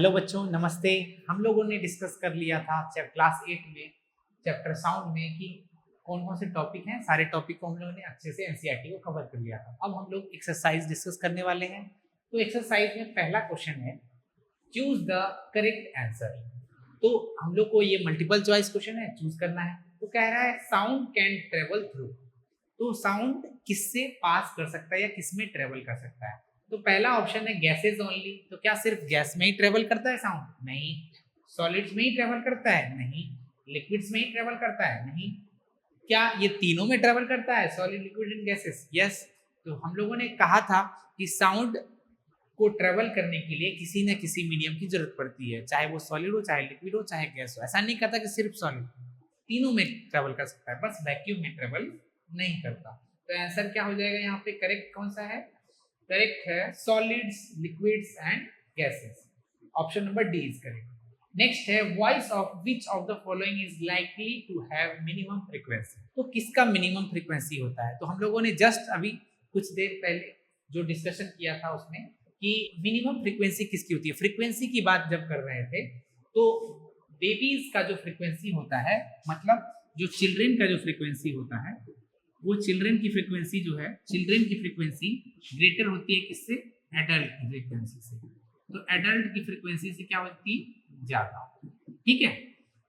Hello बच्चों, नमस्ते। हम लोगों ने डिस्कस कर लिया था क्लास 8 में चैप्टर साउंड में कि कौन कौन से टॉपिक हैं। सारे टॉपिक को हम लोगों ने अच्छे से एनसीईआरटी को कवर कर लिया था। अब हम लोग एक्सरसाइज डिस्कस करने वाले हैं। तो एक्सरसाइज में पहला क्वेश्चन है, चूज द करेक्ट आंसर। तो हम लोग को ये मल्टीपल चॉइस क्वेश्चन है, चूज करना है। तो कह रहा है साउंड कैन ट्रेवल थ्रू। तो साउंड किससे पास कर सकता है या किस में ट्रेवल कर सकता है? तो पहला ऑप्शन है गैसेस ओनली। तो क्या सिर्फ गैस में ही ट्रेवल करता है साउंड? नहीं। सॉलिड्स में ही ट्रेवल करता है? नहीं। लिक्विड्स में ही ट्रेवल करता है? नहीं। क्या ये तीनों में ट्रेवल करता है, solid, liquid and gases? Yes. तो हम लोगों ने कहा था कि साउंड को ट्रेवल करने के लिए किसी न किसी मीडियम की जरूरत पड़ती है, चाहे वो सॉलिड हो, चाहे लिक्विड हो, चाहे गैस हो। ऐसा नहीं कहता कि सिर्फ सॉलिड, तीनों में ट्रेवल कर सकता है, बस वैक्यूम में ट्रेवल नहीं करता। तो आंसर क्या हो जाएगा यहाँ पे? करेक्ट कौन सा है? करेक्ट है solids, liquids and gases. Option number D is correct. Next है voice of which of the following is likely to have minimum frequency. तो किसका मिनिमम फ्रीक्वेंसी होता है? तो हम लोगों ने जस्ट अभी कुछ देर पहले जो डिस्कशन किया था उसमें कि मिनिमम फ्रीक्वेंसी किसकी होती है। फ्रीक्वेंसी की बात जब कर रहे थे तो बेबीज का जो फ्रीक्वेंसी होता है, मतलब जो चिल्ड्रेन का जो फ्रीक्वेंसी होता है, वो चिल्ड्रेन की फ्रीक्वेंसी जो है, चिल्ड्रेन की फ्रीक्वेंसी ग्रेटर होती है किससे? एडल्ट की फ्रीक्वेंसी से। तो एडल्ट की फ्रीक्वेंसी से क्या होती है? ज्यादा। ठीक है।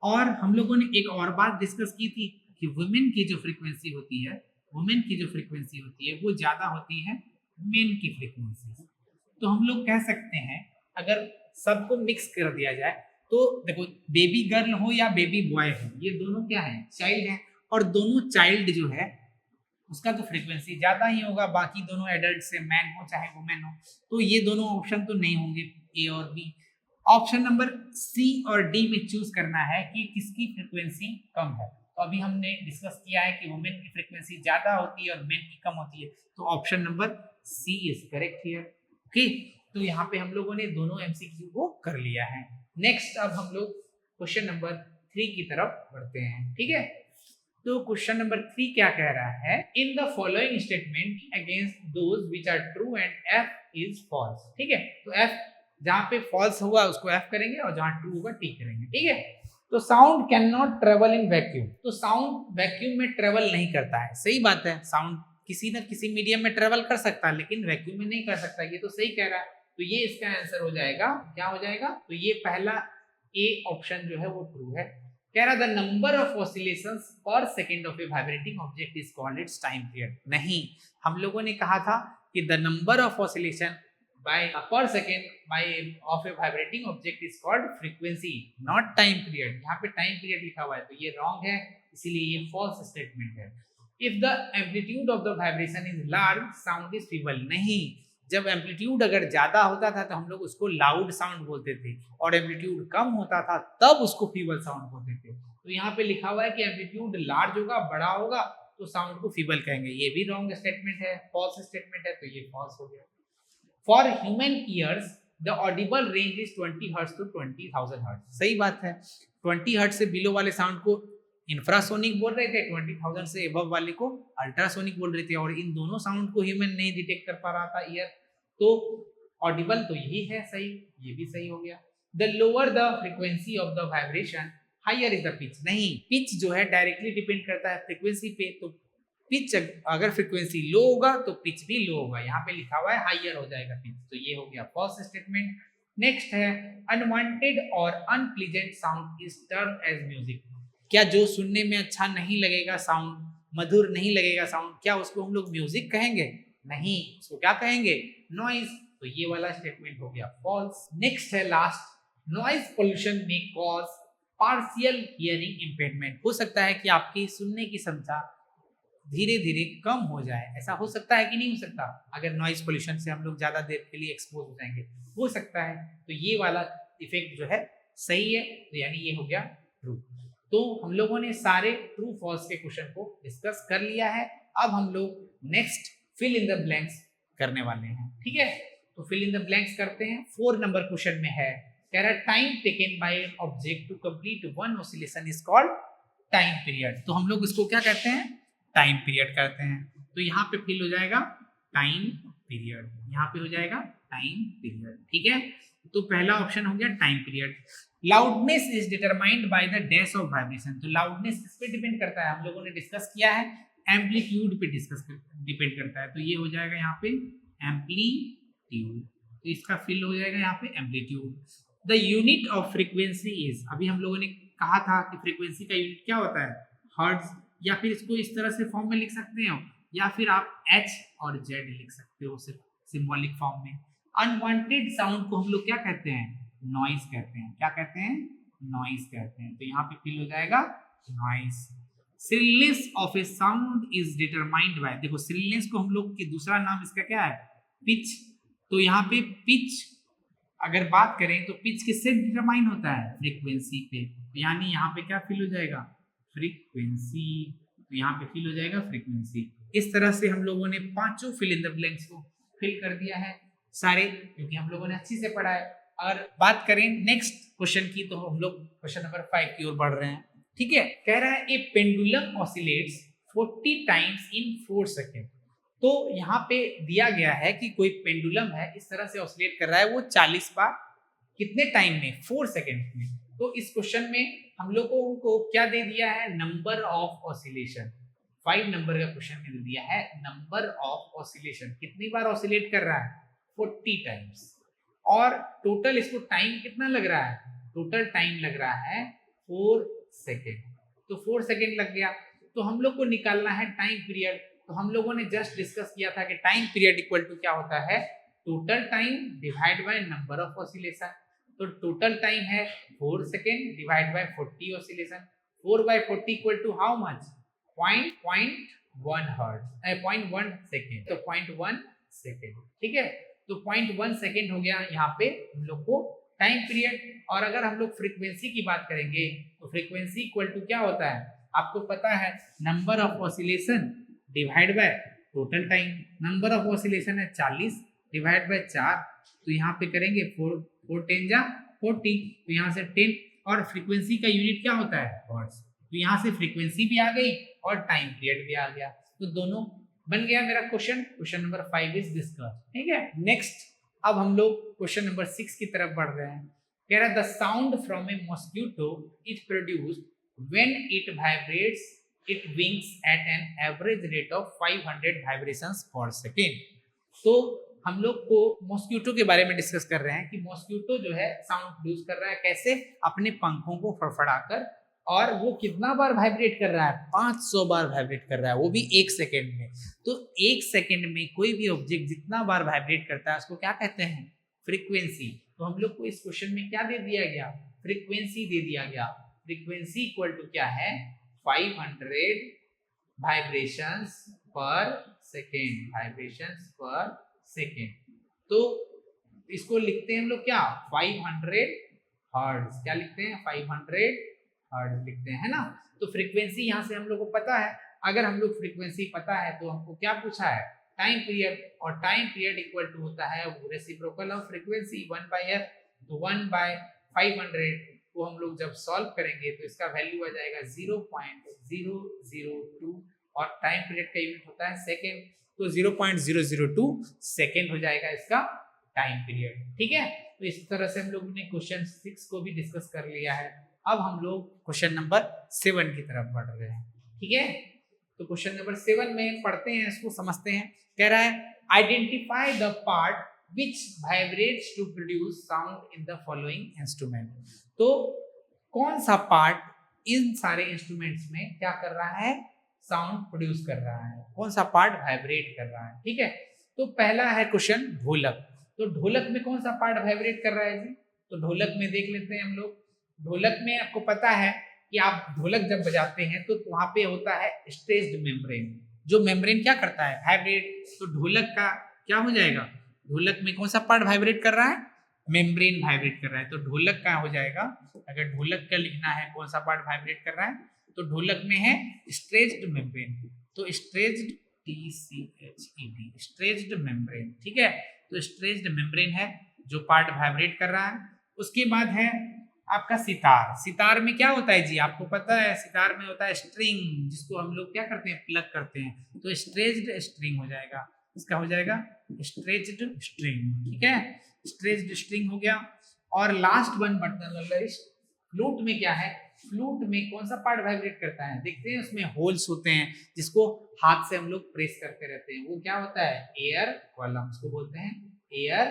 और हम लोगों ने एक और बात डिस्कस की थी कि वुमेन की जो फ्रीक्वेंसी होती है, वुमेन की जो फ्रीक्वेंसी होती है वो ज्यादा होती है मेन की फ्रीक्वेंसी से। तो हम लोग कह सकते हैं अगर सबको मिक्स कर दिया जाए तो देखो, बेबी गर्ल हो या बेबी बॉय हो, ये दोनों क्या है? चाइल्ड है। और दोनों चाइल्ड जो है उसका तो फ्रीक्वेंसी ज्यादा ही होगा बाकी दोनों एडल्ट से, मैन हो चाहे वुमेन हो। तो ये दोनों ऑप्शन तो नहीं होंगे, ए और बी। ऑप्शन नंबर सी और डी में चूज करना है कि किसकी फ्रीक्वेंसी कम है। तो अभी हमने डिस्कस किया है कि वुमेन की फ्रीक्वेंसी ज्यादा होती है और मेन की कम होती है। तो option number C is correct here. Okay, तो यहाँ पे हम लोगों ने दोनों एमसीक्यू को कर लिया है। नेक्स्ट अब हम लोग क्वेश्चन नंबर 3 की तरफ बढ़ते हैं। ठीक है। तो क्वेश्चन नंबर 3 क्या कह रहा है? In the following statement against those which are true and F is false. ठीक है। तो एफ जहां पे फॉल्स होगा उसको एफ करेंगे और जहां ट्रू होगा टी करेंगे। ठीक है। तो sound can not travel in vacuum. तो साउंड वैक्यूम में ट्रेवल नहीं करता है। सही बात है, साउंड किसी न किसी मीडियम में ट्रेवल कर सकता है लेकिन वैक्यूम में नहीं कर सकता। ये तो सही कह रहा है। तो ये इसका आंसर हो जाएगा। क्या हो जाएगा? तो ये पहला ए ऑप्शन जो है वो ट्रू है। कह रहा the number of oscillations per second of a vibrating object is called its time period. नहीं, हम लोगों ने कहा था कि the number of oscillation by per second by of a vibrating object is called frequency, not time period. यहाँ पे time period लिखा हुआ है तो ये रॉन्ग है, इसीलिए ये फॉल्स स्टेटमेंट है। If the amplitude of the vibration is large sound is feeble. नहीं, जब एम्पलीट्यूड अगर ज्यादा होता था तो हम लोग उसको लाउड साउंड बोलते थे और एम्पलीट्यूड कम होता था तब उसको फीबल साउंड बोलते थे। तो यहाँ पे लिखा हुआ है कि एम्पलीट्यूड लार्ज होगा, बड़ा होगा तो साउंड को फीबल कहेंगे। ये भी रॉन्ग स्टेटमेंट है, फॉल्स स्टेटमेंट है, तो ये फॉल्स हो गया। For human ears the audible range is 20 hertz to 20,000 hertz. सही बात है, 20 हर्ट्ज से बिलो वाले साउंड को इंफ्रासोनिक बोल रहे थे, 20,000 से एबव वाले को अल्ट्रासोनिक बोल रहे थे, और इन दोनों साउंड को ह्यूमन नहीं डिटेक्ट कर पा रहा था ईयर। तो ऑडिबल तो यही है सही, ये भी सही हो गया। The lower the frequency of the vibration higher is the pitch. नहीं, पिच जो है डायरेक्टली डिपेंड करता है फ्रीक्वेंसी पे। तो पिच अगर फ्रीक्वेंसी लो होगा तो पिच भी लो होगा। यहाँ पे लिखा हुआ है हायर हो जाएगा पिच, तो ये हो गया फर्स्ट स्टेटमेंट। नेक्स्ट है अनवांटेड और unpleasant sound is termed as music. क्या जो सुनने में अच्छा नहीं लगेगा साउंड, मधुर नहीं लगेगा साउंड, क्या उसको हम लोग म्यूजिक कहेंगे? नहीं, उसको क्या कहेंगे? नॉइज। तो ये वाला स्टेटमेंट हो गया फॉल्स। नेक्स्ट है लास्ट, नॉइज पोल्यूशन में कॉज पार्शियल हियरिंग इम्पेयरमेंट। हो सकता है कि आपकी सुनने की क्षमता धीरे धीरे कम हो जाए। ऐसा हो सकता है कि नहीं हो सकता? अगर नॉइज पोल्यूशन से हम लोग ज्यादा देर के लिए एक्सपोज हो जाएंगे, हो सकता है। तो ये वाला इफेक्ट जो है सही है, तो यानी ये हो गया ट्रू। तो हम लोगों ने सारे ट्रू फॉल्स के क्वेश्चन को डिस्कस कर लिया है। अब हम लोग next fill in the blanks करने वाले हैं। ठीक है, तो फिल इन द ब्लैंक्स करते हैं। 4 नंबर क्वेश्चन में है, कह रहा है time taken by an object to complete one oscillation is called time period. तो हम लोग इसको क्या कहते हैं? टाइम पीरियड कहते हैं। तो यहाँ पे फिल हो जाएगा टाइम पीरियड, यहाँ पे हो जाएगा टाइम पीरियड। ठीक है, तो पहला ऑप्शन हो गया time period. Loudness is determined by the dash of vibration, तो लाउडनेस किस पे डिपेंड करता है, हम लोगों ने डिस्कस किया है, एम्पलीट्यूड पे डिपेंड करता है, तो ये हो जाएगा यहाँ पे एम्पलीट्यूड, तो इसका फिल हो जाएगा यहाँ पे amplitude. The unit of frequency is, अभी हम लोगों ने कहा था कि फ्रीक्वेंसी का यूनिट क्या होता है, हर्ट्ज, या फिर इसको इस तरह से फॉर्म में लिख सकते हो, या फिर आप एच और जेड लिख सकते हो सिर्फ सिंबॉलिक फॉर्म में। अनवांटेड साउंड को हम लोग क्या कहते हैं, नॉइज कहते हैं, क्या कहते हैं, नॉइज कहते हैं, तो यहाँ पे फिल हो जाएगा noise. Shrillness of A sound is determined by, देखो श्रिलनेस को हम लोग की दूसरा नाम इसका क्या है, पिच, तो यहाँ पे पिच अगर बात करें तो पिच किससे डिटरमाइन होता है, फ्रीक्वेंसी पे, यानी यहाँ पे क्या फिल हो जाएगा, फ्रीक्वेंसी, तो यहाँ पे फिल हो जाएगा फ्रीक्वेंसी। इस तरह से हम लोगों ने पांचों फिल इन द ब्लैंक्स को फिल कर दिया है सारे, क्योंकि हम लोगों ने अच्छी से पढ़ा है। अगर बात करें नेक्स्ट क्वेश्चन की, तो हम लोग क्वेश्चन नंबर 5 की ओर बढ़ रहे हैं। ठीक है, कह रहा है a pendulum oscillates 40 times in 4 second, तो यहाँ पे दिया गया है कि कोई पेंडुलम है इस तरह से ऑसिलेट कर रहा है, वो 40 बार कितने टाइम में, 4 सेकेंड में। तो इस क्वेश्चन में हम लोगों को क्या दे दिया है, नंबर ऑफ ऑसिलेशन, 5 नंबर का क्वेश्चन में दे दिया है नंबर ऑफ ऑसिलेशन, कितनी बार ऑसिलेट कर रहा है, 40 टाइम्स, और टोटल इसको टाइम कितना लग रहा है, टोटल टाइम लग रहा है 4 सेकेंड, तो 4 सेकेंड लग गया। तो हम लोग को निकालना है टाइम पीरियड, तो हम लोगों ने जस्ट डिस्कस किया था कि टाइम पीरियड इक्वल टू क्या होता है, total time divide by number of oscillation, तो टोटल टाइम है 4 second divide by 40 oscillation, 4 by 40 equal to how much, 0.1 hertz, 0.1 second, तो 0.1 सेकेंड। ठीक है, तो 0.1 सेकेंड हो गया यहाँ पे हम लोग को टाइम पीरियड। और अगर हम लोग फ्रीक्वेंसी की बात करेंगे तो फ्रीक्वेंसी इक्वल टू क्या होता है, आपको पता है, number of oscillation divide by total time, number of oscillation है 40 डिवाइड बाय 4, तो यहाँ पे करेंगे 4 10 जा 40, तो यहाँ से 10, और फ्रीक्वेंसी का यूनिट क्या होता है, हर्ट्ज, तो यहाँ से फ्रीक्वेंसी भी आ गई और टाइम पीरियड भी आ गया, तो दोनों बन गया मेरा question. Question number 5 is discuss. ठीक है, नेक्स्ट अब हम लोग क्वेश्चन नंबर 6 की तरफ बढ़ रहे हैं। कह रहा है the sound from a mosquito is produced when it vibrates it wings at an average rate of 500 vibrations per second. तो हम लोग को मॉस्किटो के बारे में डिस्कस कर रहे हैं कि मॉस्किटो जो है साउंड प्रोड्यूस कर रहा है कैसे, अपने पंखों को फड़फड़ाकर, और वो कितना बार वाइब्रेट कर रहा है, 500 बार वाइब्रेट कर रहा है, वो भी 1 सेकेंड में। तो 1 सेकेंड में कोई भी ऑब्जेक्ट जितना बार वाइब्रेट करता है उसको क्या कहते हैं, फ्रीक्वेंसी। तो हम लोग को इस क्वेश्चन में क्या दे दिया गया, फ्रीक्वेंसी दे दिया गया। फ्रीक्वेंसी इक्वल टू क्या है, 500 vibrations per second, vibrations per second. तो इसको लिखते हैं हम लोग क्या, 500 हर्ट्ज, क्या लिखते हैं, 500 हर्ट्ज लिखते हैं, है ना। तो फ्रीक्वेंसी यहाँ से हम लोग को पता है, अगर हम लोग फ्रीक्वेंसी पता है तो हमको क्या पूछा है, टाइम पीरियड, और टाइम पीरियड इक्वल टू होता है रेसिप्रोकल ऑफ फ्रीक्वेंसी 1/f, तो 1/500 को हम लोग जब सॉल्व करेंगे तो इसका वैल्यू आ जाएगा 0.002, और टाइम पीरियड का यूनिट होता है सेकेंड, तो 0.002 सेकेंड हो जाएगा इसका टाइम पीरियड। ठीक है, तो इस तरह से हम लोग ने क्वेश्चन 6 को भी डिस्कस कर लिया है। अब हम लोग क्वेश्चन नंबर 7 की तरफ बढ़ रहे हैं। ठीक है, तो क्वेश्चन नंबर 7 में पढ़ते हैं, इसको समझते हैं। कह रहा है identify the part which vibrates to produce sound in the following instrument। तो कौन सा पार्ट इन सारे इंस्ट्रूमेंट्स में क्या कर रहा है, साउंड प्रोड्यूस कर रहा है, कौन सा पार्ट वाइब्रेट कर रहा है। ठीक है, तो पहला है क्वेश्चन ढोलक, तो ढोलक में कौन सा पार्ट वाइब्रेट कर रहा है जी, तो ढोलक में देख लेते हैं हम लोग। ढोलक में आपको पता है कि आप ढोलक जब बजाते हैं तो वहां पे होता है स्ट्रेच्ड मेम्ब्रेन, जो मेम्ब्रेन क्या करता है, वाइब्रेट, तो ढोलक का क्या हो जाएगा, ढोलक में कौन सा पार्ट वाइब्रेट कर रहा है, मेम्ब्रेन वाइब्रेट कर रहा है, तो ढोलक का हो जाएगा, अगर ढोलक का लिखना है कौन सा पार्ट वाइब्रेट कर रहा है, तो ढोलक में है स्ट्रेच्ड मेम्ब्रेन, तो स्ट्रेच्ड TCHED, स्ट्रेच्ड मेम्ब्रेन। ठीक है, तो स्ट्रेच्ड मेम्ब्रेन है जो पार्ट वाइब्रेट कर रहा है। उसके बाद है आपका सितार, सितार में क्या होता है जी, आपको पता है, सितार में होता है स्ट्रिंग, जिसको हम लोग क्या करते हैं, प्लग करते हैं, तो स्ट्रेच्ड स्ट्रिंग हो जाएगा। इसका हो जाएगा स्ट्रेच्ड स्ट्रिंग, ठीक है, स्ट्रेच्ड स्ट्रिंग हो गया। और लास्ट वन बटन फ्लूट में क्या है, फ्लूट में कौन सा पार्ट वाइब्रेट करता है, देखते हैं उसमें होल्स होते हैं जिसको हाथ से हम लोग प्रेस करते रहते हैं, वो क्या होता है, एयर कॉलम, उसको बोलते हैं एयर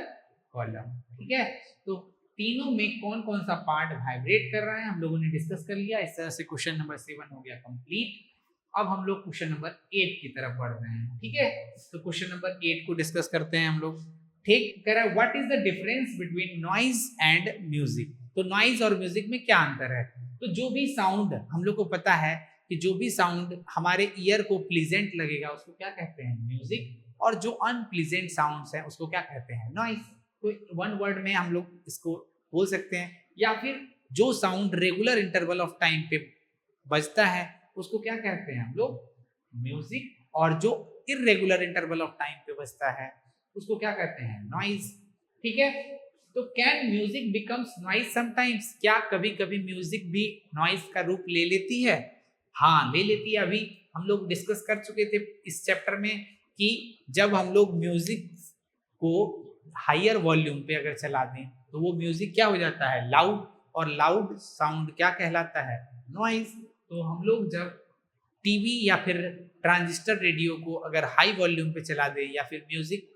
कॉलम, ठीक है। तो तीनों में कौन कौन सा पार्ट वाइब्रेट कर रहा है हम लोगों ने डिस्कस कर लिया। इस तरह से क्वेश्चन नंबर 7 हो गया कंप्लीट। अब हम लोग क्वेश्चन नंबर 8 की तरफ बढ़ रहे हैं, ठीक है। तो क्वेश्चन नंबर 8 को डिस्कस करते हैं हम लोग, ठीक। कह रहा है what is the difference between noise and music. तो नॉइज और म्यूजिक में क्या अंतर है, तो जो भी साउंड हम लोग को पता है कि जो भी साउंड हमारे ईयर को प्लीजेंट लगेगा उसको क्या कहते हैं, म्यूजिक, और जो अनप्लीजेंट साउंड्स हैं उसको क्या कहते हैं, नॉइज। तो वन वर्ड में हम लोग इसको बोल सकते हैं। या फिर जो sound regular interval of time पे बजता है उसको क्या कहते हैं हम लोग, म्यूजिक, और जो इरेगुलर इंटरवल ऑफ टाइम पे बजता है उसको क्या कहते हैं, नॉइज, ठीक है। तो can music becomes noise sometimes, क्या कभी कभी म्यूजिक भी नॉइज का रूप ले लेती है, हाँ ले लेती है। अभी हम लोग डिस्कस कर चुके थे इस चैप्टर में कि जब हम लोग म्यूजिक को हायर वॉल्यूम पे अगर चला दें तो वो म्यूजिक क्या हो जाता है, लाउड, और लाउड साउंड क्या कहलाता है, नॉइज। तो हम लोग जब टीवी या फिर ट्रांजिस्टर रेडियो को अगर हाई वॉल्यूम पे चला दें या फिर म्यूजिक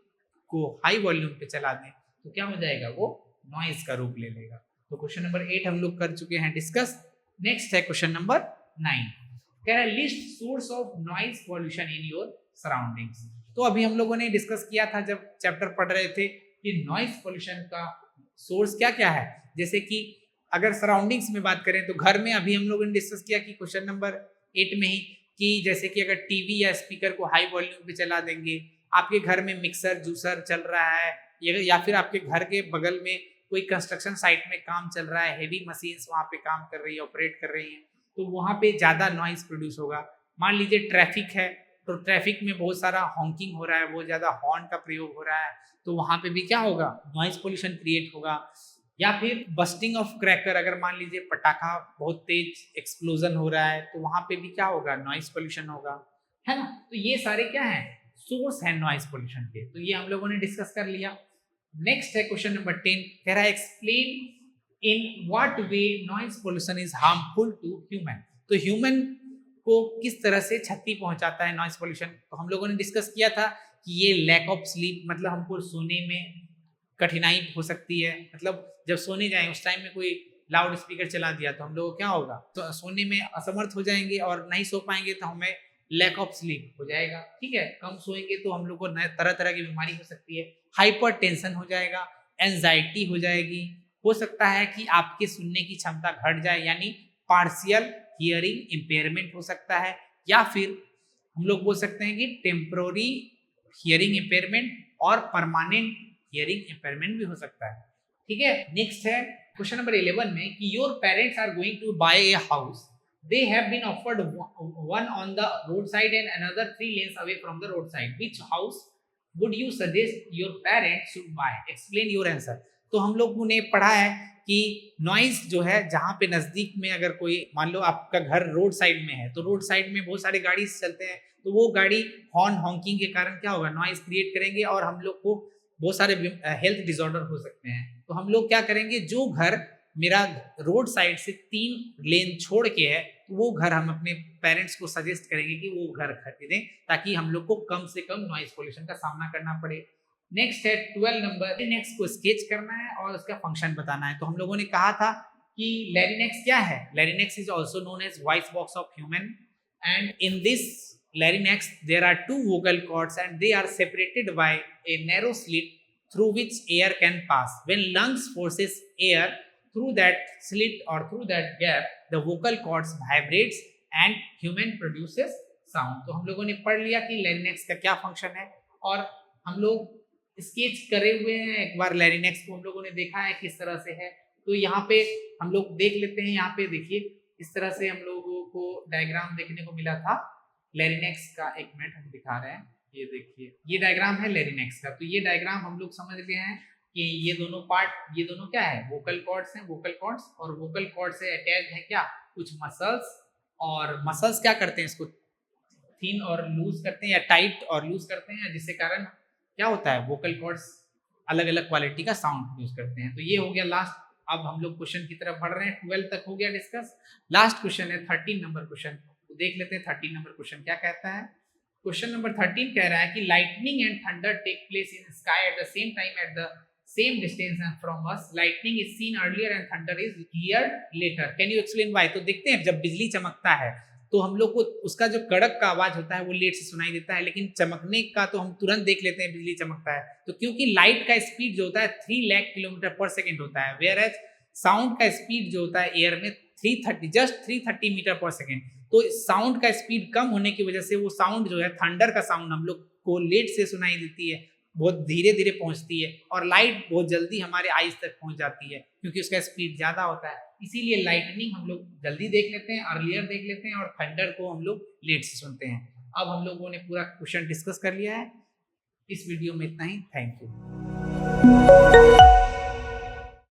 को हाई वॉल्यूम पे चला दें तो क्या हो जाएगा, वो नॉइज का रूप ले लेगा। तो क्वेश्चन नंबर 8 हम लोग कर चुके हैं डिस्कस। नेक्स्ट है क्वेश्चन नंबर 9, कह रहा है list source of noise pollution in your surroundings. तो अभी हम लोगों ने डिस्कस किया था जब चैप्टर पढ़ रहे थे कि नॉइज पॉल्यूशन का सोर्स क्या क्या है। जैसे कि अगर सराउंडिंग्स में बात करें तो घर में अभी हम लोगों ने डिस्कस किया कि क्वेश्चन नंबर 8 में ही कि जैसे कि अगर टीवी या स्पीकर को हाई वॉल्यूम पे चला देंगे, आपके घर में मिक्सर जूसर चल रहा है या फिर आपके घर के बगल में कोई कंस्ट्रक्शन साइट में काम चल रहा है, हेवी मशीन्स वहाँ पे काम कर रही है, ऑपरेट कर रही हैं, तो वहाँ पे ज़्यादा नॉइज प्रोड्यूस होगा। मान लीजिए ट्रैफिक है तो ट्रैफिक में बहुत सारा हॉन्किंग हो रहा है, बहुत ज़्यादा हॉर्न का प्रयोग हो रहा है, तो वहाँ पे भी क्या होगा, नॉइज पोल्यूशन क्रिएट होगा। या फिर बस्टिंग ऑफ क्रैकर, अगर मान लीजिए पटाखा बहुत तेज एक्सप्लोजन हो रहा है तो वहाँ पे भी क्या होगा, नॉइज पोल्यूशन होगा, है ना। तो ये सारे क्या है, सोर्स है नॉइज पोल्यूशन के, तो ये हम लोगों ने डिस्कस कर लिया। नेक्स्ट है क्वेश्चन नंबर 10, कह रहा है explain in what way noise pollution is harmful to human. तो ह्यूमन को किस तरह से क्षति पहुंचाता है नॉइज पोल्यूशन। तो हम लोगों ने डिस्कस किया था कि ये लैक ऑफ स्लीप, मतलब हमको सोने में कठिनाई हो सकती है, मतलब जब सोने जाएं उस टाइम में कोई लाउड स्पीकर चला दिया तो हम लोग को क्या होगा, तो सोने में असमर्थ हो जाएंगे और नहीं सो पाएंगे, तो हमें लैक ऑफ स्लीप हो जाएगा, ठीक है। कम सोएंगे तो हम लोग को तरह तरह की बीमारी हो सकती है, हाइपर टेंशन हो जाएगा, एंजाइटी हो जाएगी, हो सकता है कि आपके सुनने की क्षमता घट जाए, यानी पार्शियल हियरिंग इम्पेयरमेंट हो सकता है, या फिर हम लोग बोल सकते हैं कि टेम्पोररी हियरिंग इम्पेयरमेंट और परमानेंट हियरिंग इम्पेयरमेंट भी हो सकता है, ठीक है। नेक्स्ट है क्वेश्चन नंबर 11 में कि your parents are going to buy a house, they have been offered one on the roadside and another 3 lanes away from the roadside, which house would you suggest your parents should buy, explain your answer। तो हम लोगों ने पढ़ा है कि noise जो है जहाँ पे नजदीक में अगर कोई, मान लो आपका घर रोड साइड में है तो रोड साइड में बहुत सारे गाड़ी चलते हैं, तो वो गाड़ी हॉर्न हॉन्किंग के कारण क्या होगा, नॉइज क्रिएट करेंगे और हम लोग को बहुत सारे हेल्थ डिसऑर्डर हो सकते हैं। तो हम लोग क्या करेंगे, जो घर मेरा रोड साइड से 3 लेन छोड़ के है तो वो घर हम अपने पेरेंट्स को सजेस्ट करेंगे कि वो घर खरीदें, ताकि हम लोग को कम से कम नॉइज पोल्यूशन का सामना करना पड़े। नेक्स्ट है 12 नंबर, लैरिनेक्स को स्केच करना है और उसका फंक्शन बताना है। तो हम लोगों ने कहा था कि लैरिनेक्स क्या है, larynx is also known as voice box of human, and in this larynx there are 2 vocal cords and they are separated by a narrow slit through which air can pass. When lungs forces air through that slit or through that gap, the vocal cords vibrates and human produces sound। तो हम लोगों ने पढ़ लिया कि लैरिनेक्स का क्या function है, और हम लोग स्केच करे हुए हैं एक बार लैरिनेक्स को, हम लोगों ने देखा है किस तरह से है। तो यहाँ पे हम लोग देख लेते हैं, यहाँ पे देखिए इस तरह से हम लोगों को डायग्राम देखने को मिला था लैरिनेक्स का। एक मिनट हम दिखा रहे हैं, ये देखिए ये डायग्राम है लैरिनेक्स का। तो ये डायग्राम हम लोग समझ लिए हैं कि ये दोनों पार्ट, ये दोनों क्या है, वोकल कॉर्ड्स हैं, वोकल कॉर्ड्स, और वोकल कॉर्ड से अटैच है क्या, कुछ मसल्स, और मसल्स क्या करते हैं इसको थिन और लूज करते हैं या टाइट और लूज करते हैं, जिसके कारण क्या होता है, वोकल कॉर्ड्स अलग अलग क्वालिटी का साउंड यूज करते हैं। तो ये हो गया लास्ट। अब हम लोग क्वेश्चन की तरफ बढ़ रहे हैं। 12 तक हो गया डिस्कस। लास्ट क्वेश्चन है 13 नंबर क्वेश्चन। तो देख लेते हैं 13 नंबर क्वेश्चन क्या कहता है। क्वेश्चन नंबर 13 कह रहा है कि lightning and thunder take place in sky at the same time at the same distance and from us. Lightning is seen earlier and thunder is heard later. Can you explain why? तो देखते हैं जब बिजली चमकता है तो हम लोग को उसका जो कड़क का आवाज होता है वो लेट से सुनाई देता है, लेकिन चमकने का तो हम तुरंत देख लेते हैं बिजली चमकता है। तो क्योंकि लाइट का स्पीड जो होता है 3 लाख किलोमीटर पर सेकेंड होता है, वेयर एज साउंड का स्पीड जो होता है एयर में 330 मीटर पर सेकेंड। तो साउंड का स्पीड कम होने की वजह से वो साउंड जो है थंडर का साउंड हम लोग को लेट से सुनाई देती है, बहुत धीरे धीरे पहुंचती है, और लाइट बहुत जल्दी हमारे आईज तक पहुंच जाती है क्योंकि उसका स्पीड ज्यादा होता है। इसीलिए लाइटनिंग हम लोग जल्दी देख लेते हैं, अर्लियर देख लेते हैं, और थंडर को हम लोग लेट से सुनते हैं। अब हम लोगों ने पूरा क्वेश्चन डिस्कस कर लिया है। इस वीडियो में इतना ही। Thank you.